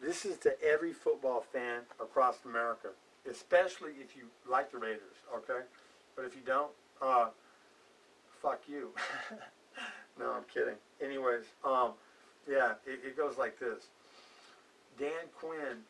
this is to every football fan across America, especially if you like the Raiders, okay? But if you don't, fuck you. No, I'm kidding. Anyways, yeah, it goes like this. Dan Quinn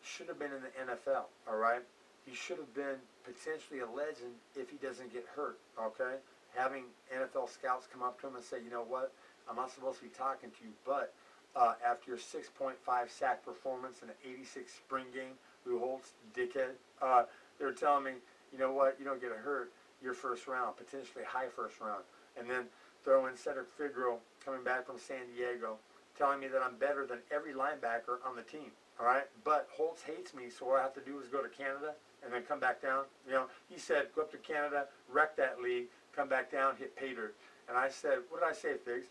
should have been in the NFL, all right? He should have been potentially a legend if he doesn't get hurt, okay? Having NFL scouts come up to him and say, you know what, I'm not supposed to be talking to you, but after your 6.5 sack performance in an 86 spring game, Lou Holtz, dickhead, they were telling me, you know what, you don't get hurt, you're first round, potentially high first round. And then throw in Cedric Figueroa coming back from San Diego, telling me that I'm better than every linebacker on the team, all right? But Holtz hates me, so what I have to do is go to Canada and then come back down. You know, he said, go up to Canada, wreck that league, come back down, hit pay dirt. And I said, what did I say, Figs?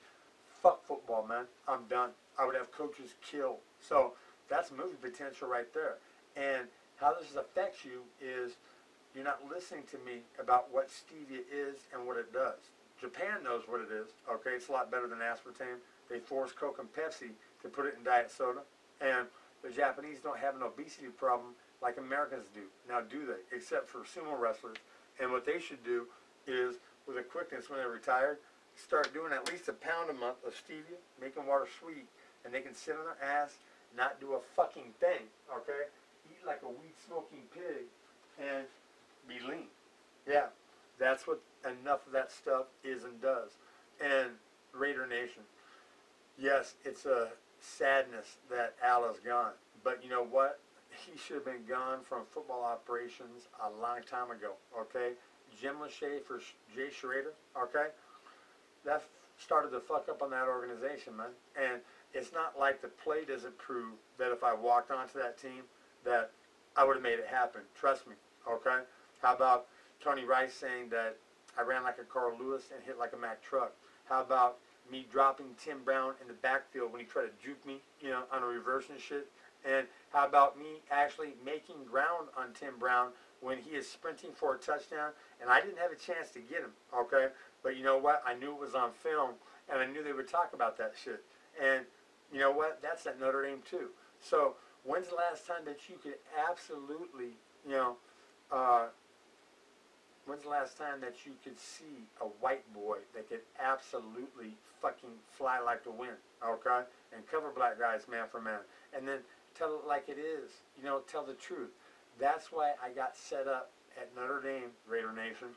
Fuck football, man. I'm done. I would have coaches killed. So that's movie potential right there. And how this affects you is you're not listening to me about what stevia is and what it does. Japan knows what it is, okay? It's a lot better than aspartame. They force Coke and Pepsi to put it in diet soda. And the Japanese don't have an obesity problem like Americans do. Now, do they? Except for sumo wrestlers. And what they should do is, with a quickness when they're retired, start doing at least a pound a month of stevia, making water sweet, and they can sit on their ass, not do a fucking thing, okay? Eat like a weed-smoking pig and be lean. Yeah, that's what enough of that stuff is and does. And Raider Nation, yes, it's a sadness that Al is gone. But you know what? He should have been gone from football operations a long time ago, okay? Jim Lachey for Jay Schrader, okay? That started to fuck up on that organization, man. And it's not like the play doesn't prove that if I walked onto that team that I would have made it happen. Trust me, okay? How about Tony Rice saying that I ran like a Carl Lewis and hit like a Mack truck? How about me dropping Tim Brown in the backfield when he tried to juke me, you know, on a reverse and shit? And how about me actually making ground on Tim Brown when he is sprinting for a touchdown and I didn't have a chance to get him, okay? But you know what? I knew it was on film and I knew they would talk about that shit. And you know what? That's at Notre Dame too. So when's the last time that you could absolutely, you know, when's the last time that you could see a white boy that could absolutely fucking fly like the wind, okay? And cover black guys man for man. And then tell it like it is. You know, tell the truth. That's why I got set up at Notre Dame, Raider Nation,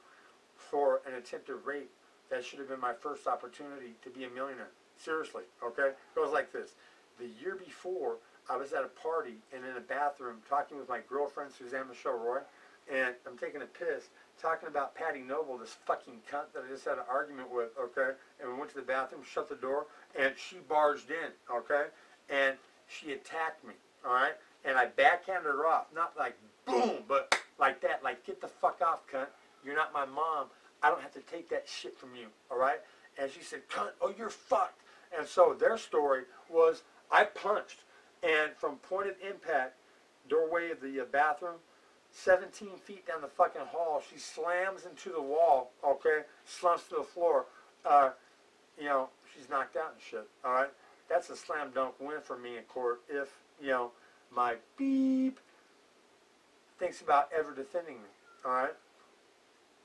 for an attempted rape. That should have been my first opportunity to be a millionaire. Seriously, okay? It goes like this. The year before, I was at a party and in a bathroom talking with my girlfriend, Suzanne Michelle Roy, and I'm taking a piss, talking about Patty Noble, this fucking cunt that I just had an argument with, okay? And we went to the bathroom, shut the door, and she barged in, okay? And she attacked me, all right? And I backhanded her off, not like boom, but like that, like get the fuck off, cunt. You're not my mom. I don't have to take that shit from you, all right? And she said, cunt, oh, you're fucked. And so their story was I punched, and from point of impact, doorway of the bathroom, 17 feet down the fucking hall, she slams into the wall, okay, slumps to the floor. You know, she's knocked out and shit, all right? That's a slam dunk win for me in court if, you know, my beep thinks about ever defending me, all right?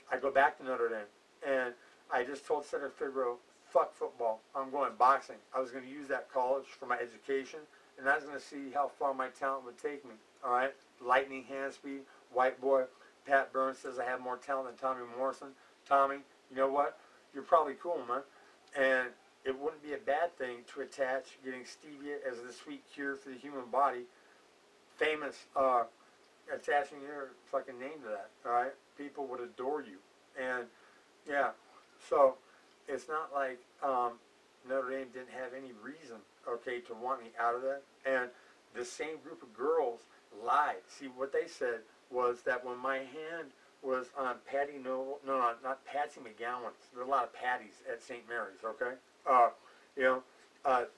I go back to Notre Dame, and I just told Cedric Figueroa, fuck football, I'm going boxing. I was going to use that college for my education, and I was going to see how far my talent would take me, all right? Lightning hand speed, white boy. Pat Burns says I have more talent than Tommy Morrison. Tommy, you know what? You're probably cool, man. And it wouldn't be a bad thing to attach getting stevia as the sweet cure for the human body. Famous, attaching your fucking name to that, all right? People would adore you. And, yeah, so it's not like Notre Dame didn't have any reason, okay, to want me out of that. And the same group of girls lied. See, what they said was that when my hand was on Patty Noble, no, not Patsy McGowan. There are a lot of Patties at St. Mary's, okay? You know,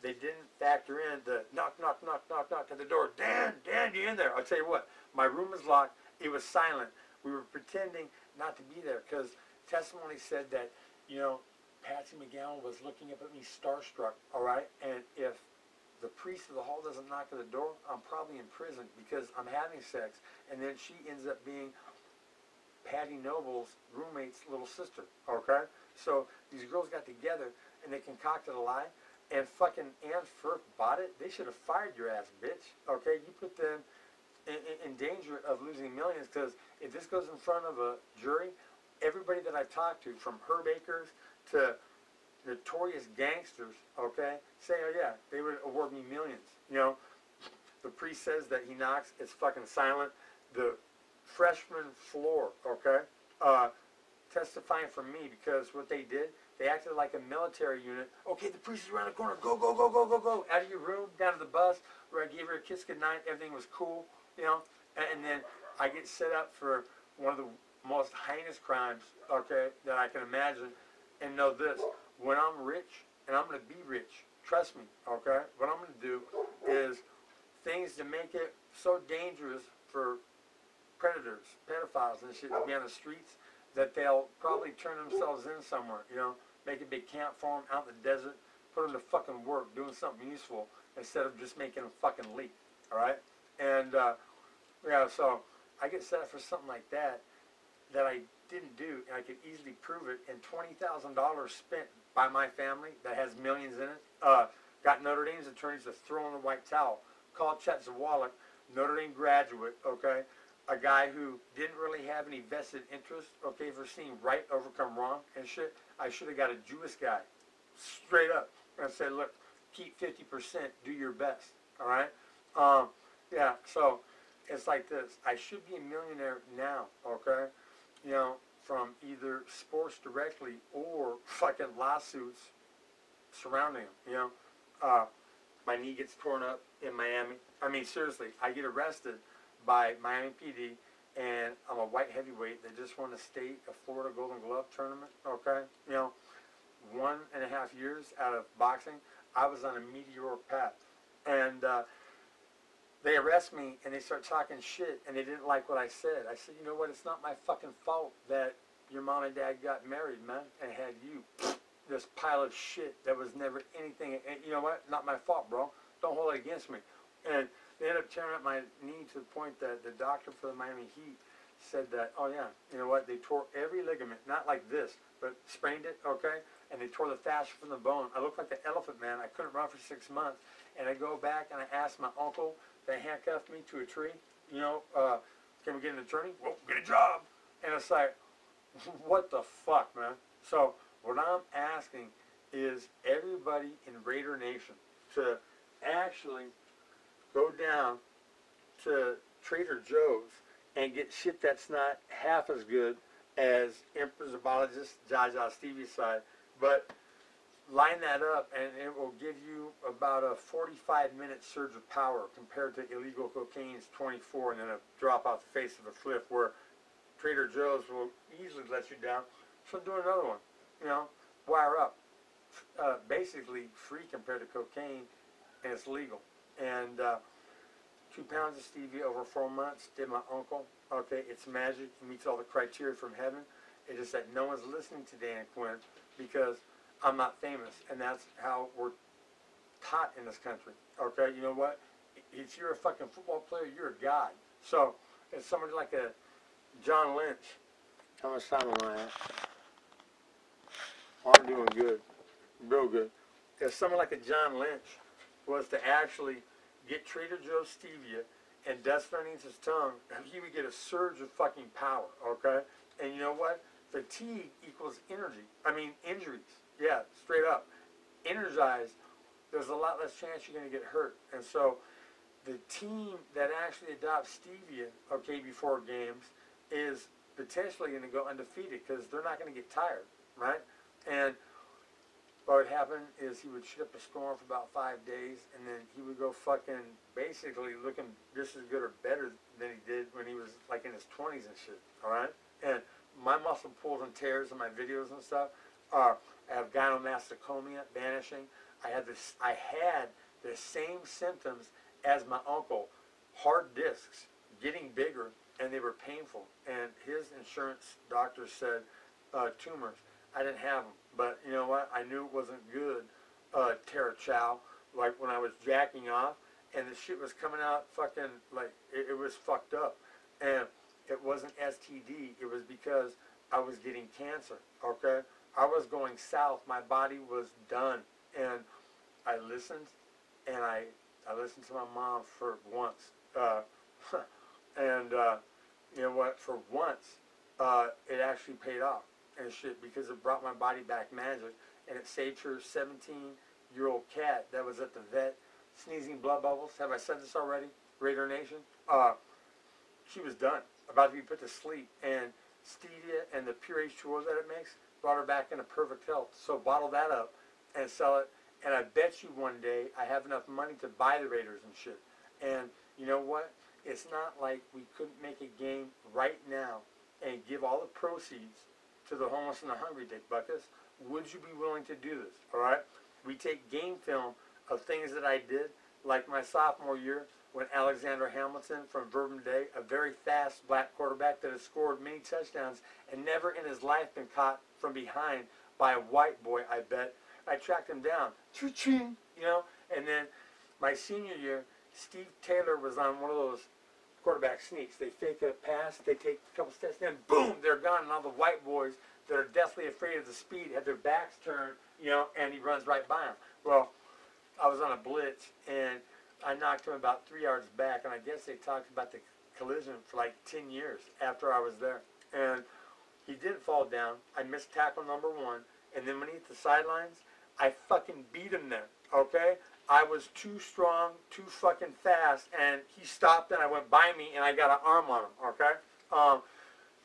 they didn't factor in the knock, knock, knock, knock, knock at the door. Dan, you in there? I'll tell you what, my room was locked. It was silent. We were pretending not to be there because testimony said that, you know, Patsy McGowan was looking up at me starstruck, all right? And if the priest of the hall doesn't knock at the door, I'm probably in prison because I'm having sex. And then she ends up being Patty Noble's roommate's little sister, okay? So these girls got together and they concocted a lie, and fucking Ann Firth bought it. They should have fired your ass, bitch, okay? You put them in danger of losing millions, because if this goes in front of a jury, everybody that I've talked to, from Herb Akers to notorious gangsters, okay, say, oh yeah, they would award me millions. You know, the priest says that he knocks, it's fucking silent. The freshman floor, okay, testifying for me, because what they did, they acted like a military unit. Okay, the priest is around the corner, go, go, go, go, go, go, out of your room, down to the bus, where I gave her a kiss goodnight, everything was cool, you know, and then I get set up for one of the most heinous crimes, okay, that I can imagine. And know this, when I'm rich, and I'm going to be rich, trust me, okay, what I'm going to do is things to make it so dangerous for predators, pedophiles and shit to be on the streets that they'll probably turn themselves in somewhere, you know, make a big camp for them out in the desert, put them to fucking work, doing something useful instead of just making them fucking leak, all right? And, yeah, so I get set up for something like that I didn't do, and I could easily prove it, and $20,000 spent by my family that has millions in it, got Notre Dame's attorneys to throw in the white towel, called Chet Zawalik, Notre Dame graduate, okay, a guy who didn't really have any vested interest, okay, for seeing right overcome wrong and shit. I should have got a Jewish guy, straight up, and said, look, keep 50%, do your best, all right? Yeah, so it's like this. I should be a millionaire now, okay? You know, from either sports directly or fucking lawsuits surrounding them, you know. My knee gets torn up in Miami. I mean, seriously, I get arrested by Miami PD, and I'm a white heavyweight that just won the state of Florida Golden Glove tournament, okay? You know, 1.5 years out of boxing, I was on a meteoric path. And they arrest me, and they start talking shit, and they didn't like what I said. I said, you know what, it's not my fucking fault that your mom and dad got married, man, and had you, this pile of shit that was never anything. And you know what, not my fault, bro. Don't hold it against me. And they ended up tearing up my knee to the point that the doctor for the Miami Heat said that, oh yeah, you know what, they tore every ligament, not like this, but sprained it, okay, and they tore the fascia from the bone. I looked like an elephant, man. I couldn't run for 6 months. And I go back and I asked my uncle, they handcuffed me to a tree, you know, can we get an attorney? Well, get a job. And it's like, what the fuck, man? So what I'm asking is everybody in Raider Nation to actually go down to Trader Joe's and get shit that's not half as good as Emperor's Abologist, Jaja Stevie's side, but line that up and it will give you about a 45-minute surge of power compared to illegal cocaine's 24 and then a drop off the face of a cliff, where Trader Joe's will easily let you down. So do another one, you know, wire up. Basically free compared to cocaine, and it's legal. And 2 pounds of stevia over 4 months, did my uncle. Okay, it's magic. It meets all the criteria from heaven. It's just that no one's listening to Dan Quinn because I'm not famous, and that's how we're taught in this country. Okay, you know what? If you're a fucking football player, you're a god. So it's somebody like a John Lynch. How much time am I at? Oh, I'm doing good, real good. If someone like a John Lynch was to actually get Trader Joe's stevia and dust underneath his tongue, he would get a surge of fucking power, okay? And you know what? Fatigue equals energy. I mean, injuries. Yeah, straight up. Energized, there's a lot less chance you're going to get hurt. And so the team that actually adopts stevia, okay, before games is potentially going to go undefeated because they're not going to get tired, right? And what would happen is he would shit up a storm for about 5 days, and then he would go fucking basically looking just as good or better than he did when he was like in his 20s and shit, all right? And my muscle pulls and tears in my videos and stuff are, I have gynecomastia vanishing. I had the same symptoms as my uncle, hard discs, getting bigger, and they were painful. And his insurance doctor said tumors. I didn't have them, but you know what? I knew it wasn't good, Tara Chow. like when I was jacking off, and the shit was coming out fucking like it was fucked up, and it wasn't STD. It was because I was getting cancer. Okay, I was going south. My body was done, and I listened, and I listened to my mom for once, and you know what? For once, it actually paid off and shit because it brought my body back magic, and it saved her 17-year-old cat that was at the vet sneezing blood bubbles. Have I said this already? Raider Nation. She was done, about to be put to sleep, and stevia and the pure H2O that it makes brought her back into perfect health. So bottle that up and sell it, and I bet you one day I have enough money to buy the Raiders and shit. And you know what? It's not like we couldn't make a game right now and give all the proceeds to the homeless and the hungry, Dick Buckus. Would you be willing to do this? All right? We take game film of things that I did, like my sophomore year when Alexander Hamilton from Bourbon Day, a very fast black quarterback that has scored many touchdowns and never in his life been caught from behind by a white boy, I bet. I tracked him down. Ching, you know? And then my senior year, Steve Taylor was on one of those quarterback sneaks. They fake a pass, they take a couple steps, then boom, they're gone. And all the white boys that are deathly afraid of the speed had their backs turned, you know, and he runs right by them. Well, I was on a blitz, and I knocked him about 3 yards back, and I guess they talked about the collision for like 10 years after I was there. And he didn't fall down. I missed tackle number 1, and then when he hit the sidelines, I fucking beat him there, okay? I was too strong, too fucking fast, and he stopped and I went by me and I got an arm on him, okay?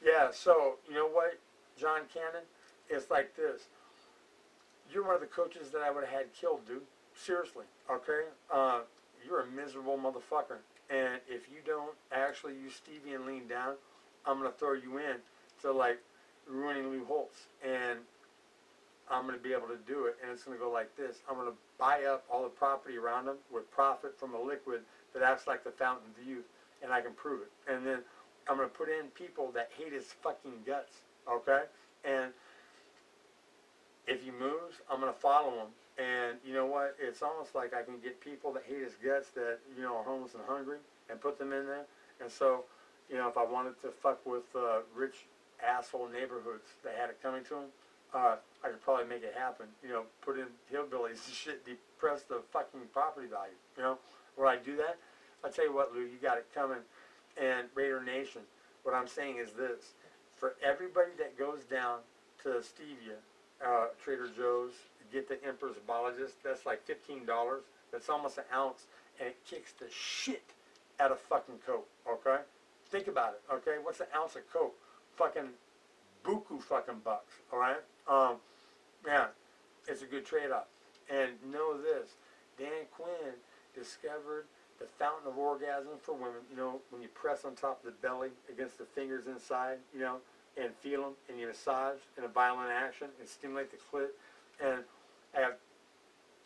Yeah, so, you know what, John Cannon? It's like this. You're one of the coaches that I would have had killed, dude. Seriously, okay? You're a miserable motherfucker. And if you don't actually use Stevie and lean down, I'm going to throw you in to, like, ruining Lou Holtz. And I'm going to be able to do it, and it's going to go like this. I'm going to buy up all the property around them with profit from a liquid that acts like the fountain of youth, and I can prove it. And then I'm going to put in people that hate his fucking guts, okay? And if he moves, I'm going to follow him. And you know what? It's almost like I can get people that hate his guts that, you know, are homeless and hungry and put them in there. And so, you know, if I wanted to fuck with rich asshole neighborhoods that had it coming to them, I could probably make it happen. You know, put in hillbillies and shit, depress the fucking property value. You know, where I do that, I'll tell you what, Lou, you got it coming. And Raider Nation, what I'm saying is this: for everybody that goes down to Stevia, Trader Joe's, get the Emperor's Bologist, that's like $15. That's almost an ounce, and it kicks the shit out of fucking Coke. Okay, think about it. Okay, what's an ounce of Coke? Fucking buku fucking bucks. All right. Yeah, it's a good trade-off. And know this, Dan Quinn discovered the fountain of orgasm for women. You know, when you press on top of the belly against the fingers inside, you know, and feel them, and you massage in a violent action and stimulate the clit. And I have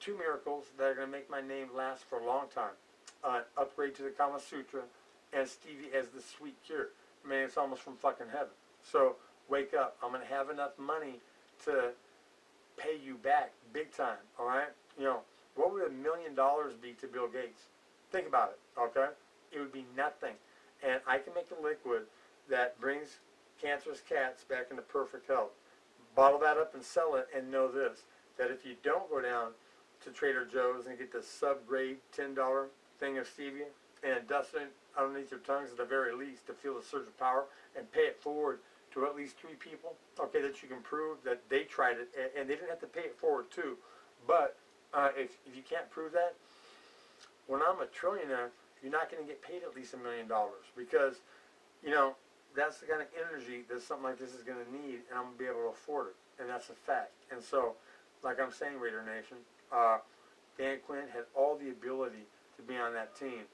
2 miracles that are going to make my name last for a long time. Upgrade to the Kama Sutra, and Stevie as the sweet cure. I mean, it's almost from fucking heaven. So wake up. I'm going to have enough money to pay you back big time, all right? You know, what would $1 million be to Bill Gates? Think about it, okay? It would be nothing. And I can make a liquid that brings cancerous cats back into perfect health. Bottle that up and sell it, and know this, that if you don't go down to Trader Joe's and get the sub-grade $10 thing of stevia and dust it underneath your tongues at the very least to feel the surge of power and pay it forward to at least 3 people, okay, that you can prove that they tried it, and they didn't have to pay it forward too. But if you can't prove that, when I'm a trillionaire, you're not going to get paid at least $1 million because, you know, that's the kind of energy that something like this is going to need, and I'm going to be able to afford it, and that's a fact. And so, like I'm saying, Raider Nation, Dan Quinn had all the ability to be on that team.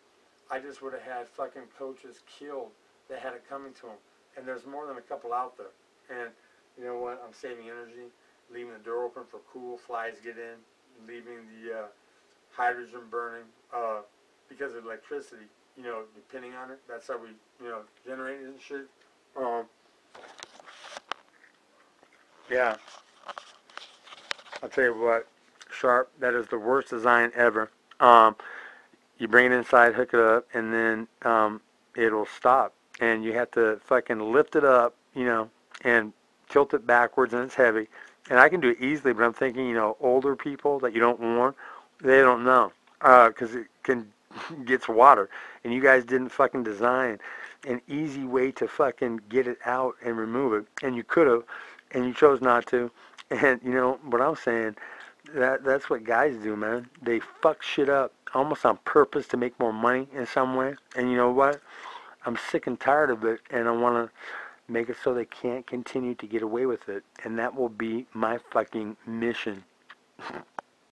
I just would have had fucking coaches killed that had it coming to them. And there's more than a couple out there. And you know what? I'm saving energy, leaving the door open for cool flies get in, leaving the hydrogen burning because of electricity. You know, depending on it, that's how we, you know, generate it and shit. Yeah. I'll tell you what, sharp. That is the worst design ever. You bring it inside, hook it up, and then it'll stop. And you have to fucking lift it up, and tilt it backwards, and it's heavy. And I can do it easily, but I'm thinking, older people that you don't warn, they don't know. Because it gets water. And you guys didn't fucking design an easy way to fucking get it out and remove it. And you could have, and you chose not to. And, what I'm saying, that's what guys do, man. They fuck shit up almost on purpose to make more money in some way. And you know what? I'm sick and tired of it, and I want to make it so they can't continue to get away with it. And that will be my fucking mission.